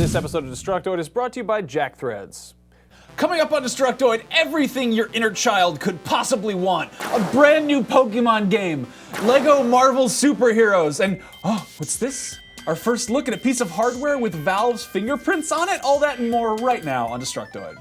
This episode of Destructoid is brought to you by Jack Threads. Coming up on Destructoid, everything your inner child could possibly want. A brand new Pokemon game, Lego Marvel superheroes, and oh, what's this? Our first look at a piece of hardware with Valve's fingerprints on it? All that and more right now on Destructoid.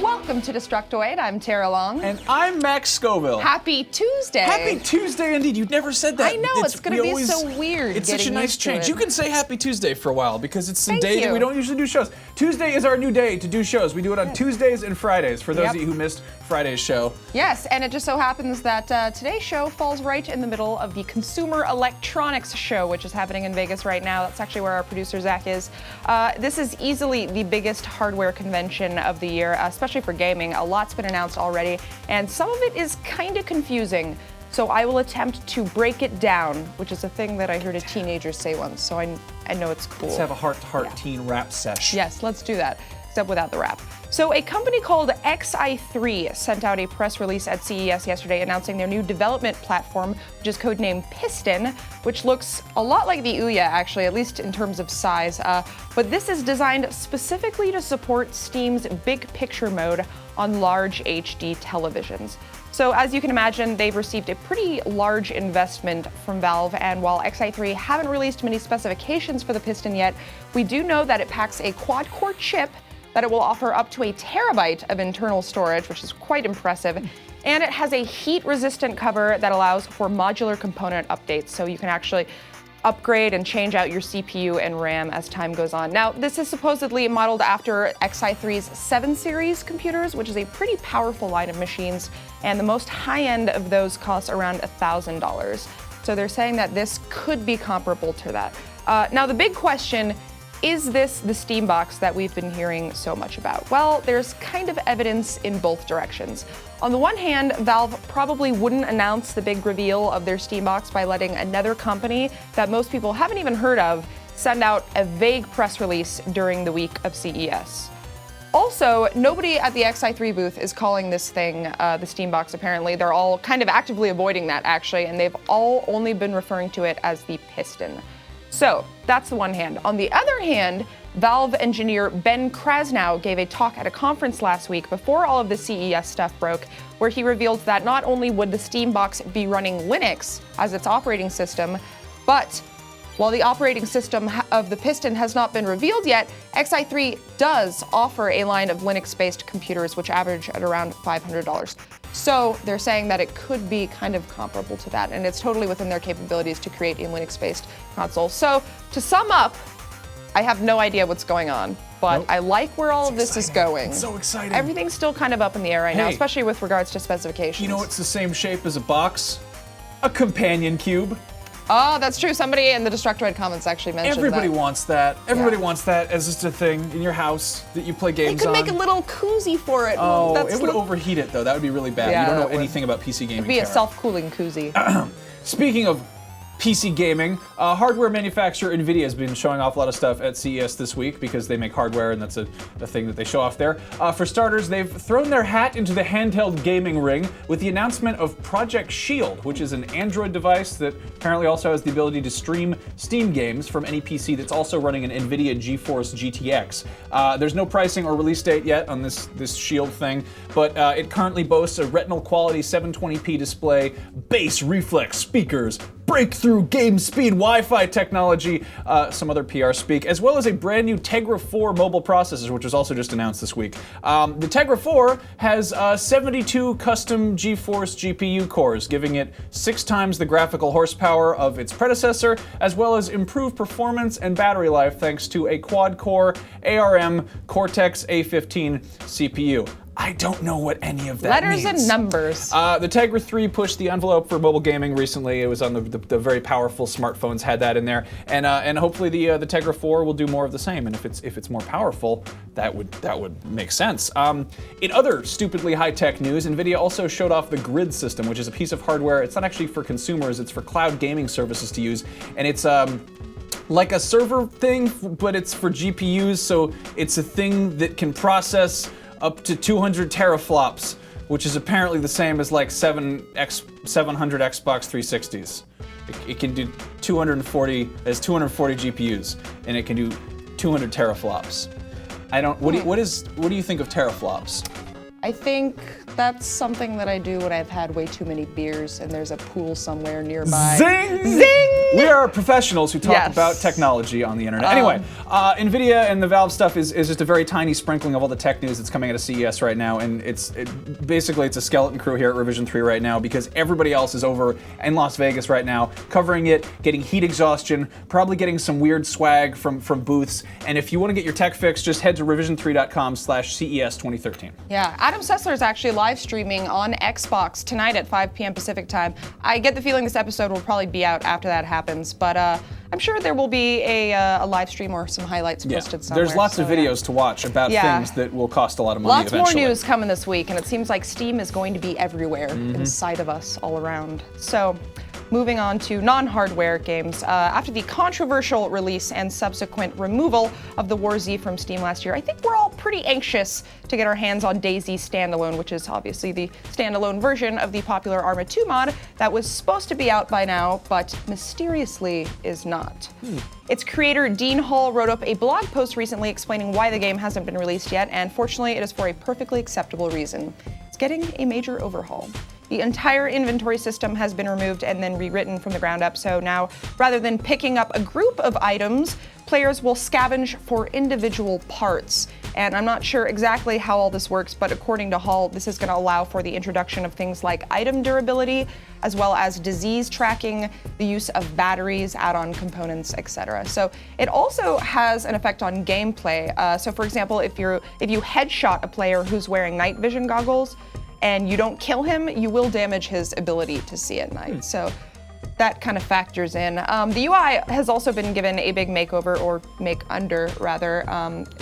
Welcome to Destructoid. I'm Tara Long. And I'm Max Scoville. Happy Tuesday. Happy Tuesday indeed. You've never said that. I know, it's going to be so weird. It's such a nice change. You can say Happy Tuesday for a while because it's the Thank day you. that we don't usually do shows. Tuesday is our new day to do shows. We do it on Tuesdays and Fridays for those of you who missed Friday's show. Yes, and it just so happens that today's show falls right in the middle of the Consumer Electronics Show, which is happening in Vegas right now. That's actually where our producer Zach is. This is easily the biggest hardware convention of the year, especially for gaming. A lot's been announced already, and some of it is kind of confusing. So I will attempt to break it down, which is a thing that I heard a teenager say once, so I know it's cool. Let's have a heart-to-heart teen rap sesh. Yes, let's do that, except without the rap. So a company called XI3 sent out a press release at CES yesterday announcing their new development platform, which is codenamed Piston, which looks a lot like the Ouya, actually, at least in terms of size. But this is designed specifically to support Steam's big picture mode on large HD televisions. So as you can imagine, they've received a pretty large investment from Valve, and while XI3 haven't released many specifications for the Piston yet, we do know that it packs a quad-core chip, that it will offer up to 1 terabyte of internal storage, which is quite impressive, and it has a heat-resistant cover that allows for modular component updates, so you can actually upgrade and change out your CPU and RAM as time goes on. Now, this is supposedly modeled after XI3's 7 series computers, which is a pretty powerful line of machines, and the most high-end of those costs around $1,000. So they're saying that this could be comparable to that. Now, the big question, is this the Steam box that we've been hearing so much about? Well, there's kind of evidence in both directions. On the one hand, Valve probably wouldn't announce the big reveal of their Steam box by letting another company that most people haven't even heard of send out a vague press release during the week of CES. Also, nobody at the XI3 booth is calling this thing the Steam box, apparently. They're all kind of actively avoiding that, actually, and they've all only been referring to it as the Piston. So that's the one hand. On the other hand, Valve engineer Ben Krasnow gave a talk at a conference last week before all of the CES stuff broke, where he revealed that not only would the Steam box be running Linux as its operating system, but while the operating system of the Piston has not been revealed yet, XI3 does offer a line of Linux-based computers which average at around $500. So they're saying that it could be kind of comparable to that, and it's totally within their capabilities to create a Linux-based console. So to sum up, I have no idea what's going on, but I like where all of this is going. It's so exciting. Everything's still kind of up in the air right now, especially with regards to specifications. You know what's the same shape as a box? A companion cube. Oh, that's true. Somebody in the Destructoid comments actually mentioned Everybody that. wants that. Everybody wants that as just a thing in your house that you play games They could on. make a little koozie for it. Oh, it would overheat it though. That would be really bad. Yeah, you don't know that would. anything about PC gaming. It'd be a Tara. self-cooling koozie. Speaking of PC gaming, hardware manufacturer Nvidia has been showing off a lot of stuff at CES this week because they make hardware and that's a thing that they show off there. For starters, they've thrown their hat into the handheld gaming ring with the announcement of Project Shield, which is an Android device that apparently also has the ability to stream Steam games from any PC that's also running an Nvidia GeForce GTX. There's no pricing or release date yet on this Shield thing, but it currently boasts a retinal quality 720p display, bass reflex speakers, breakthrough game speed Wi-Fi technology, some other PR speak, as well as a brand new Tegra 4 mobile processor, which was also just announced this week. The Tegra 4 has 72 custom GeForce GPU cores, giving it 6 times the graphical horsepower of its predecessor, as well as improved performance and battery life thanks to a quad-core ARM Cortex A15 CPU. I don't know what any of that means. Letters and numbers. The Tegra 3 pushed the envelope for mobile gaming recently. It was on the very powerful smartphones had that in there, and hopefully the Tegra 4 will do more of the same. And if it's more powerful, that would make sense. In other stupidly high-tech news, Nvidia also showed off the Grid system, which is a piece of hardware. It's not actually for consumers. It's for cloud gaming services to use, and it's like a server thing, but it's for GPUs. So it's a thing that can process up to 200 teraflops which is apparently the same as like 700 Xbox 360s. It can do 240 GPUs, and it can do 200 teraflops. What do you think of teraflops? I think that's something that I do when I've had way too many beers and there's a pool somewhere nearby. Zing! Zing! We are professionals who talk Yes. about technology on the internet. Anyway, Nvidia and the Valve stuff is just a very tiny sprinkling of all the tech news that's coming out of CES right now, and basically it's a skeleton crew here at Revision 3 right now because everybody else is over in Las Vegas right now, covering it, getting heat exhaustion, probably getting some weird swag from booths. And if you want to get your tech fix, just head to revision3.com/CES 2013. Yeah, Adam Sessler is actually live streaming on Xbox tonight at 5 p.m. Pacific time. I get the feeling this episode will probably be out after that happens, but I'm sure there will be a live stream or some highlights posted somewhere. There's lots of videos to watch about things that will cost a lot of money Lots eventually. more news coming this week, and it seems like Steam is going to be everywhere inside of us all around. So, moving on to non-hardware games. After the controversial release and subsequent removal of the War Z from Steam last year, I think we're all pretty anxious to get our hands on DayZ Standalone, which is obviously the standalone version of the popular Arma 2 mod that was supposed to be out by now, but mysteriously is not. Its creator, Dean Hall, wrote up a blog post recently explaining why the game hasn't been released yet, and fortunately it is for a perfectly acceptable reason. It's getting a major overhaul. The entire inventory system has been removed and then rewritten from the ground up, so now rather than picking up a group of items, players will scavenge for individual parts. And I'm not sure exactly how all this works, but according to Hall, this is going to allow for the introduction of things like item durability, as well as disease tracking, the use of batteries, add-on components, etc. So it also has an effect on gameplay. So for example, if you headshot a player who's wearing night vision goggles, and you don't kill him, you will damage his ability to see at night. So that kind of factors in. The UI has also been given a big makeover, or make-under rather.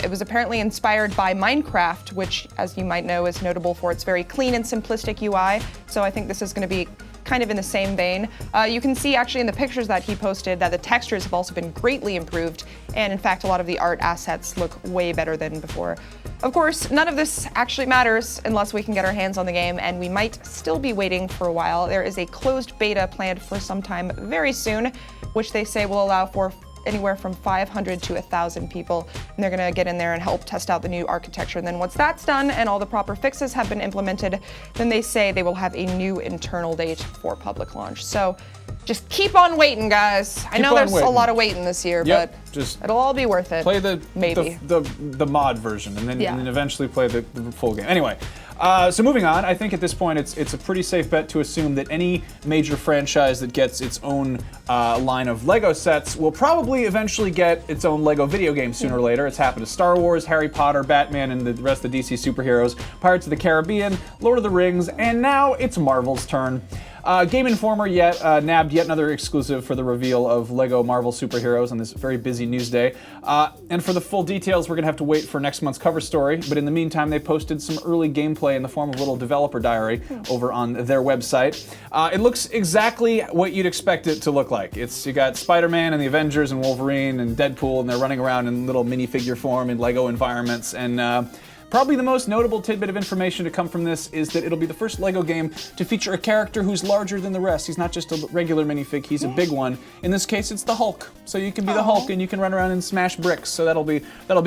It was apparently inspired by Minecraft, which, as you might know, is notable for its very clean and simplistic UI. So I think this is going to be kind of in the same vein. You can see actually in the pictures that he posted that the textures have also been greatly improved, and in fact a lot of the art assets look way better than before. Of course, none of this actually matters unless we can get our hands on the game, and we might still be waiting for a while. There is a closed beta planned for sometime very soon, which they say will allow for anywhere from 500 to 1,000 people, and they're gonna get in there and help test out the new architecture. And then once that's done and all the proper fixes have been implemented, then they say they will have a new internal date for public launch. So just keep on waiting, guys. I know there's a lot of waiting this year, but it'll all be worth it. Play maybe the mod version, and then eventually play the full game. Anyway. So moving on, I think at this point it's a pretty safe bet to assume that any major franchise that gets its own line of Lego sets will probably eventually get its own Lego video game sooner or later. It's happened to Star Wars, Harry Potter, Batman, and the rest of the DC superheroes, Pirates of the Caribbean, Lord of the Rings, and now it's Marvel's turn. Game Informer nabbed yet another exclusive for the reveal of Lego Marvel superheroes on this very busy news day. And for the full details, we're going to have to wait for next month's cover story. But in the meantime, they posted some early gameplay in the form of a little developer diary over on their website. It looks exactly what you'd expect it to look like. You got Spider-Man and the Avengers and Wolverine and Deadpool, and they're running around in little minifigure form in Lego environments. And probably the most notable tidbit of information to come from this is that it'll be the first Lego game to feature a character who's larger than the rest. He's not just a regular minifig, he's a big one. In this case, it's the Hulk. So you can be the Hulk and you can run around and smash bricks, so that'll be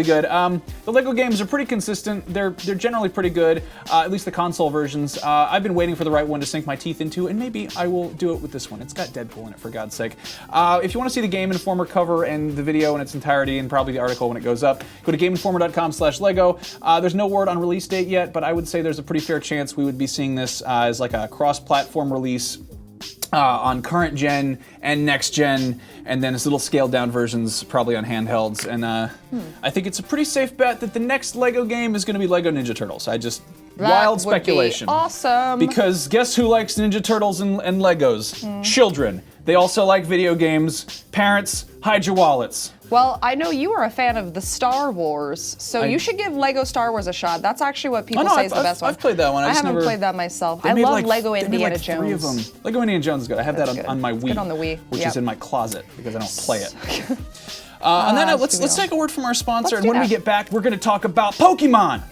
good. The Lego games are pretty consistent. They're generally pretty good, at least the console versions. I've been waiting for the right one to sink my teeth into, and maybe I will do it with this one. It's got Deadpool in it, for God's sake. If you want to see the Game Informer cover and the video in its entirety, and probably the article when it goes up, go to GameInformer.com/Lego. There's no word on release date yet, but I would say there's a pretty fair chance we would be seeing this as like a cross-platform release on current gen and next gen, and then as little scaled down versions probably on handhelds. And I think it's a pretty safe bet that the next Lego game is going to be Lego Ninja Turtles. Wild speculation. Be awesome. Because guess who likes Ninja Turtles and Legos? Children. They also like video games. Parents, hide your wallets. Well, I know you are a fan of the Star Wars, so you should give Lego Star Wars a shot. That's actually what people say is the best one. I've played that one. I haven't played that myself. I love Lego Indiana Jones. 3 of them. Lego Indiana Jones is good. I have that on my Wii. Good on the Wii. Which is in my closet because I don't play it. And then let's take a word from our sponsor, and when we get back, we're going to talk about Pokemon.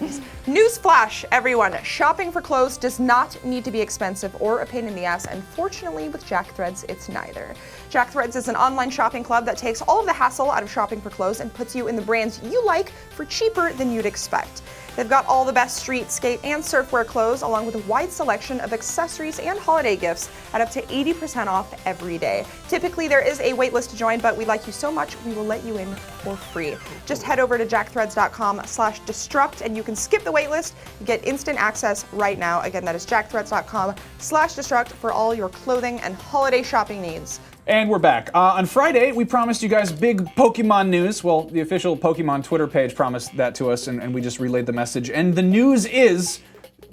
Newsflash, everyone. Shopping for clothes does not need to be expensive or a pain in the ass, and fortunately with JackThreads, it's neither. JackThreads is an online shopping club that takes all of the hassle out of shopping for clothes and puts you in the brands you like for cheaper than you'd expect. They've got all the best street, skate, and surfwear clothes, along with a wide selection of accessories and holiday gifts at up to 80% off every day. Typically, there is a waitlist to join, but we like you so much, we will let you in for free. Just head over to jackthreads.com/destruct, and you can skip the waitlist and get instant access right now. Again, that is jackthreads.com/destruct for all your clothing and holiday shopping needs. And we're back. On Friday, we promised you guys big Pokemon news. Well, the official Pokemon Twitter page promised that to us, and we just relayed the message. And the news is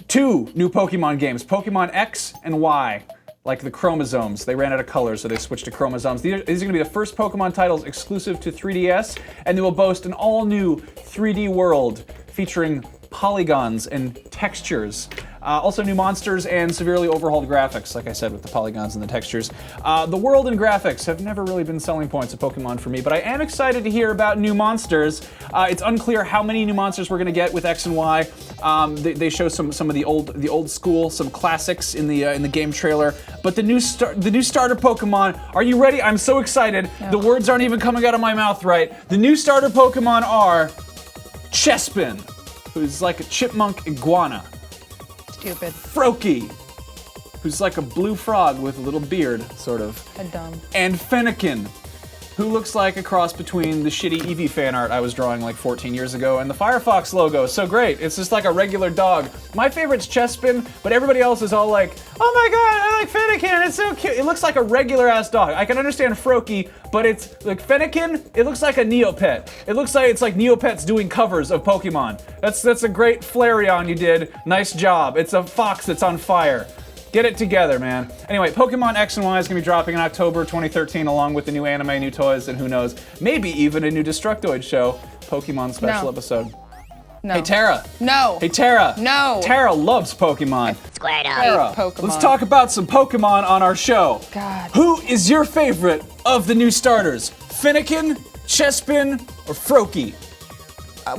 2 new Pokemon games, Pokemon X and Y. Like the chromosomes. They ran out of colors, so they switched to chromosomes. These are going to be the first Pokemon titles exclusive to 3DS, and they will boast an all-new 3D world featuring polygons and textures. Also new monsters and severely overhauled graphics, like I said, with the polygons and the textures. The world and graphics have never really been selling points of Pokemon for me, but I am excited to hear about new monsters. It's unclear how many new monsters we're going to get with X and Y. They show some of the old school, some classics in the game trailer. But the new starter Pokemon, are you ready? I'm so excited. No. The words aren't even coming out of my mouth right. The new starter Pokemon are Chespin, who's like a chipmunk iguana. Stupid. Froakie, who's like a blue frog with a little beard, sort of. And dumb. And Fennekin, who looks like a cross between the shitty Eevee fan art I was drawing like 14 years ago and the Firefox logo. So great. It's just like a regular dog. My favorite's Chespin, but everybody else is all like, oh my god, I like Fennekin, it's so cute. It looks like a regular ass dog. I can understand Froakie, but it's like Fennekin, it looks like a Neopet. It looks like it's like Neopets doing covers of Pokemon. That's a great Flareon you did. Nice job. It's a fox that's on fire. Get it together, man. Anyway, Pokemon X and Y is going to be dropping in October 2013 along with the new anime, new toys, and who knows, maybe even a new Destructoid show, Pokemon special episode. No. Hey, Tara. No. Hey, Tara. No. Tara loves Pokemon. Squared up. Tara, Pokemon. let's talk about some Pokemon on our show. God. Who is your favorite of the new starters? Fennekin, Chespin, or Froakie?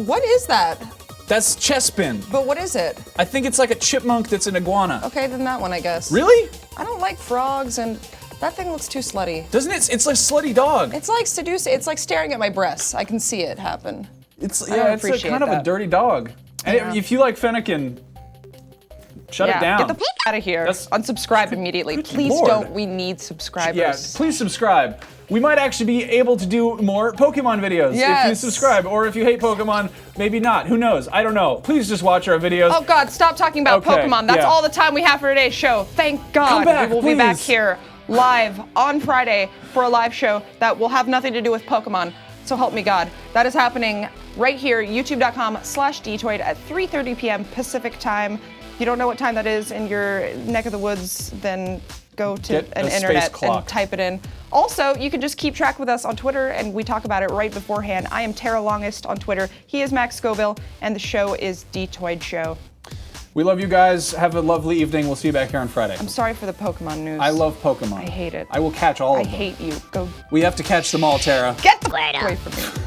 What is that? That's Chespin. But what is it? I think it's like a chipmunk that's an iguana. Okay, then that one, I guess. Really? I don't like frogs, and that thing looks too slutty. Doesn't it? It's like slutty dog. It's like seducing. It's like staring at my breasts. I can see it happen. It's don't yeah, it's a appreciate kind of a that. dirty dog. And Yeah. if you like Fennekin, shut it down. Get the f out of here. That's- Unsubscribe immediately. Good Please Lord. don't. We need subscribers. Yeah, please subscribe. We might actually be able to do more Pokemon videos if you Yes. subscribe. Or if you hate Pokemon, maybe not. Who knows? I don't know. Please just watch our videos. Oh God, stop talking about Okay, Pokemon. That's yeah. all the time we have for today's show. Thank God. Come back, we will be back please. here live on Friday for a live show that will have nothing to do with Pokemon. So help me God. That is happening right here, youtube.com/dtoid at 3:30 p.m. Pacific time. If you don't know what time that is in your neck of the woods, then go to Get an a space internet clock. and type it in. Also, you can just keep track with us on Twitter, and we talk about it right beforehand. I am Tara Longest on Twitter. He is Max Scoville, and the show is DToid Show. We love you guys. Have a lovely evening. We'll see you back here on Friday. I'm sorry for the Pokemon news. I love Pokemon. I hate it. I will catch all I of them. hate you. Go We have to catch them all, Tara. get the Squared f away up. from me.